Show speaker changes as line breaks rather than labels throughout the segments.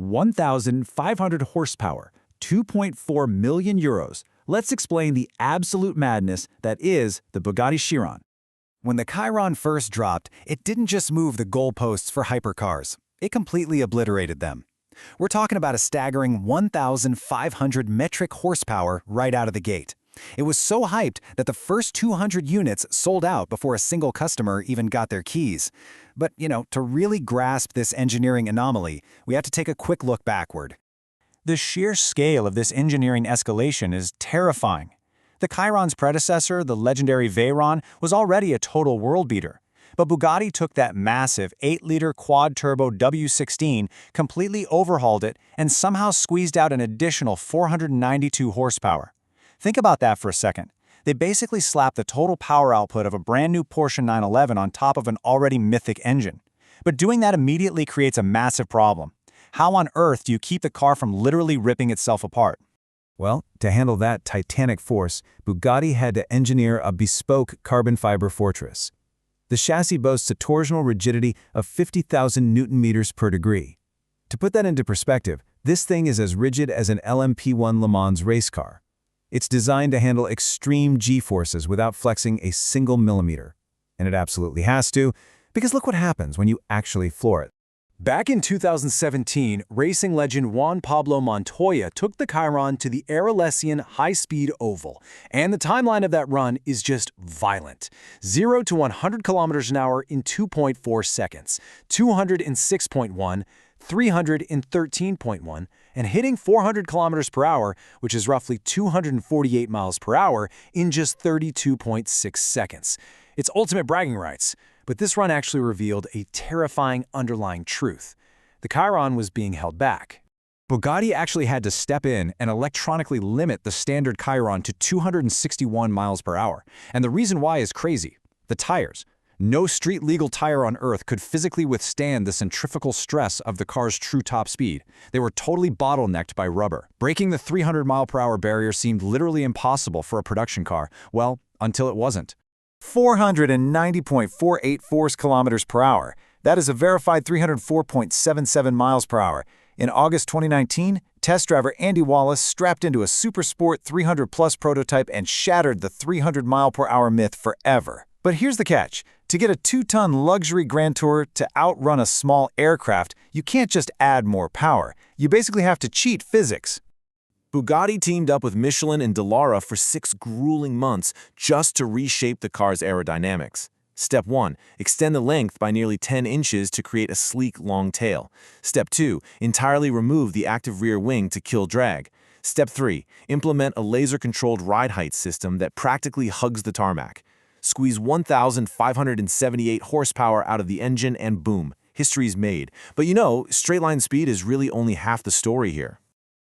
1,500 horsepower, 2.4 million euros. Let's explain the absolute madness that is the Bugatti Chiron.
When the Chiron first dropped, it didn't just move the goalposts for hypercars. It completely obliterated them. We're talking about a staggering 1,500 metric horsepower right out of the gate. It was so hyped that the first 200 units sold out before a single customer even got their keys. But, to really grasp this engineering anomaly, we have to take a quick look backward.
The sheer scale of this engineering escalation is terrifying. The Chiron's predecessor, the legendary Veyron, was already a total world beater. But Bugatti took that massive 8-liter quad-turbo W16, completely overhauled it, and somehow squeezed out an additional 492 horsepower. Think about that for a second. They basically slapped the total power output of a brand new Porsche 911 on top of an already mythic engine. But doing that immediately creates a massive problem. How on earth do you keep the car from literally ripping itself apart?
Well, to handle that titanic force, Bugatti had to engineer a bespoke carbon fiber fortress. The chassis boasts a torsional rigidity of 50,000 newton-meters per degree. To put that into perspective, this thing is as rigid as an LMP1 Le Mans race car. It's designed to handle extreme G-forces without flexing a single millimeter. And it absolutely has to, because look what happens when you actually floor it.
Back in 2017, racing legend Juan Pablo Montoya took the Chiron to the Arellesian high-speed oval, and the timeline of that run is just violent. 0 to 100 kilometers an hour in 2.4 seconds, 206.1, 313.1, and hitting 400 kilometers per hour, which is roughly 248 miles per hour, in just 32.6 seconds. It's ultimate bragging rights. But this run actually revealed a terrifying underlying truth. The Chiron was being held back.
Bugatti actually had to step in and electronically limit the standard Chiron to 261 miles per hour. And the reason why is crazy. The tires. No street-legal tire on Earth could physically withstand the centrifugal stress of the car's true top speed. They were totally bottlenecked by rubber. Breaking the 300-mile-per-hour barrier seemed literally impossible for a production car. Well, until it wasn't.
490.48 force kilometers per hour. That is a verified 304.77 miles per hour. In August 2019, test driver Andy Wallace strapped into a Supersport 300-plus prototype and shattered the 300-mile-per-hour myth forever. But here's the catch. To get a 2-ton luxury Grand Tour to outrun a small aircraft, you can't just add more power. You basically have to cheat physics.
Bugatti teamed up with Michelin and Dallara for 6 grueling months just to reshape the car's aerodynamics. Step 1. Extend the length by nearly 10 inches to create a sleek, long tail. Step 2. Entirely remove the active rear wing to kill drag. Step 3. Implement a laser-controlled ride height system that practically hugs the tarmac. Squeeze 1,578 horsepower out of the engine and boom, history's made. But straight-line speed is really only half the story here.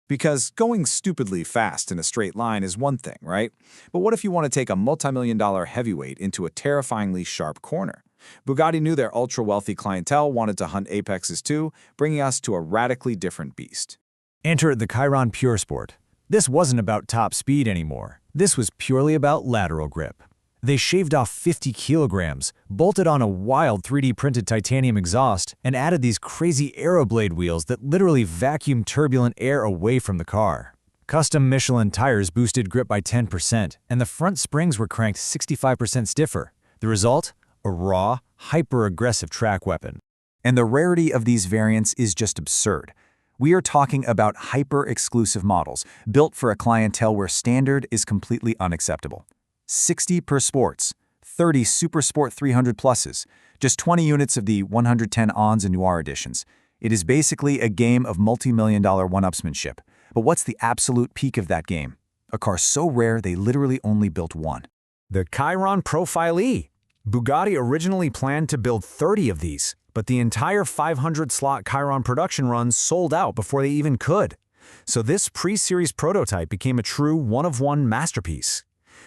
Because going stupidly fast in a straight line is one thing, right? But what if you want to take a multi-million-dollar heavyweight into a terrifyingly sharp corner? Bugatti knew their ultra-wealthy clientele wanted to hunt apexes too, bringing us to a radically different beast.
Enter the Chiron Pure Sport. This wasn't about top speed anymore. This was purely about lateral grip. They shaved off 50 kilograms, bolted on a wild 3D-printed titanium exhaust, and added these crazy Aeroblade wheels that literally vacuumed turbulent air away from the car. Custom Michelin tires boosted grip by 10%, and the front springs were cranked 65% stiffer. The result? A raw, hyper-aggressive track weapon.
And the rarity of these variants is just absurd. We are talking about hyper-exclusive models, built for a clientele where standard is completely unacceptable. 60 per sports, 30 Super Sport 300 pluses, just 20 units of the 110 Ons and Noir editions. It is basically a game of multi-million-dollar one-upsmanship. But what's the absolute peak of that game? A car so rare they literally only built one.
The Chiron Profile E. Bugatti originally planned to build 30 of these, but the entire 500-slot Chiron production run sold out before they even could. So this pre-series prototype became a true one-of-one masterpiece.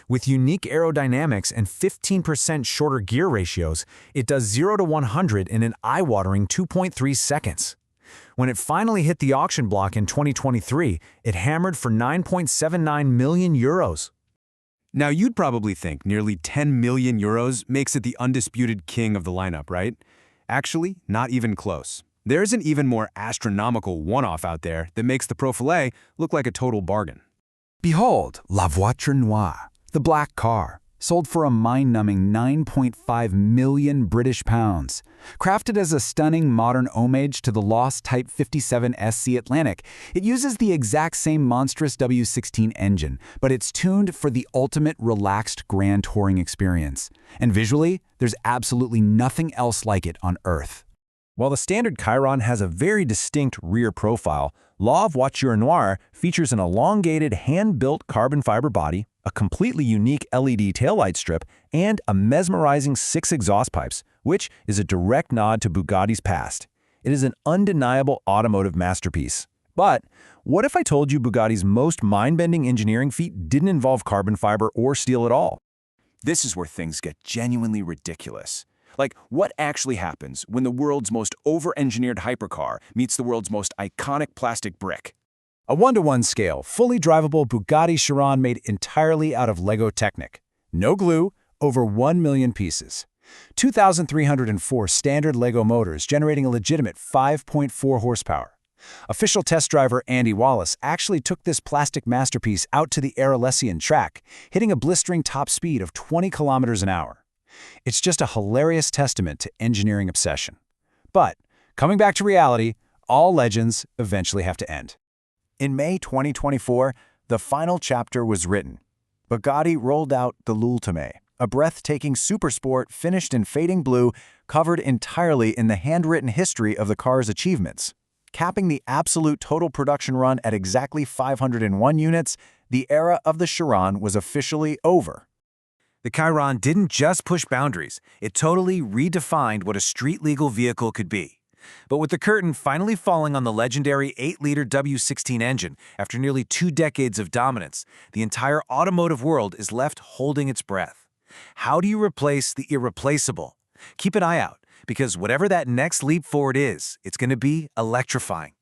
With unique aerodynamics and 15% shorter gear ratios, it does 0 to 100 in an eye-watering 2.3 seconds. When it finally hit the auction block in 2023, it hammered for 9.79 million euros.
Now, you'd probably think nearly 10 million euros makes it the undisputed king of the lineup, right? Actually, not even close. There's an even more astronomical one-off out there that makes the Pro Filet look like a total bargain.
Behold, La Voiture Noire, the black car, sold for a mind-numbing 9.5 million British pounds. Crafted as a stunning modern homage to the lost Type 57 SC Atlantic, it uses the exact same monstrous W16 engine, but it's tuned for the ultimate relaxed grand touring experience. And visually, there's absolutely nothing else like it on Earth.
While the standard Chiron has a very distinct rear profile, La Voiture Noire features an elongated hand-built carbon fiber body, a completely unique LED taillight strip, and a mesmerizing 6 exhaust pipes, which is a direct nod to Bugatti's past. It is an undeniable automotive masterpiece. But what if I told you Bugatti's most mind-bending engineering feat didn't involve carbon fiber or steel at all?
This is where things get genuinely ridiculous. Like, what actually happens when the world's most over-engineered hypercar meets the world's most iconic plastic brick?
A 1-to-1 scale, fully drivable Bugatti Chiron made entirely out of Lego Technic. No glue, over 1 million pieces. 2,304 standard Lego motors generating a legitimate 5.4 horsepower. Official test driver Andy Wallace actually took this plastic masterpiece out to the Arlesian track, hitting a blistering top speed of 20 kilometers an hour. It's just a hilarious testament to engineering obsession. But, coming back to reality, all legends eventually have to end.
In May 2024, the final chapter was written. Bugatti rolled out the L'Ultime, a breathtaking supersport finished in fading blue, covered entirely in the handwritten history of the car's achievements. Capping the absolute total production run at exactly 501 units, the era of the Chiron was officially over.
The Chiron didn't just push boundaries, it totally redefined what a street-legal vehicle could be. But with the curtain finally falling on the legendary 8-liter W16 engine after nearly 2 decades of dominance, the entire automotive world is left holding its breath. How do you replace the irreplaceable? Keep an eye out, because whatever that next leap forward is, it's going to be electrifying.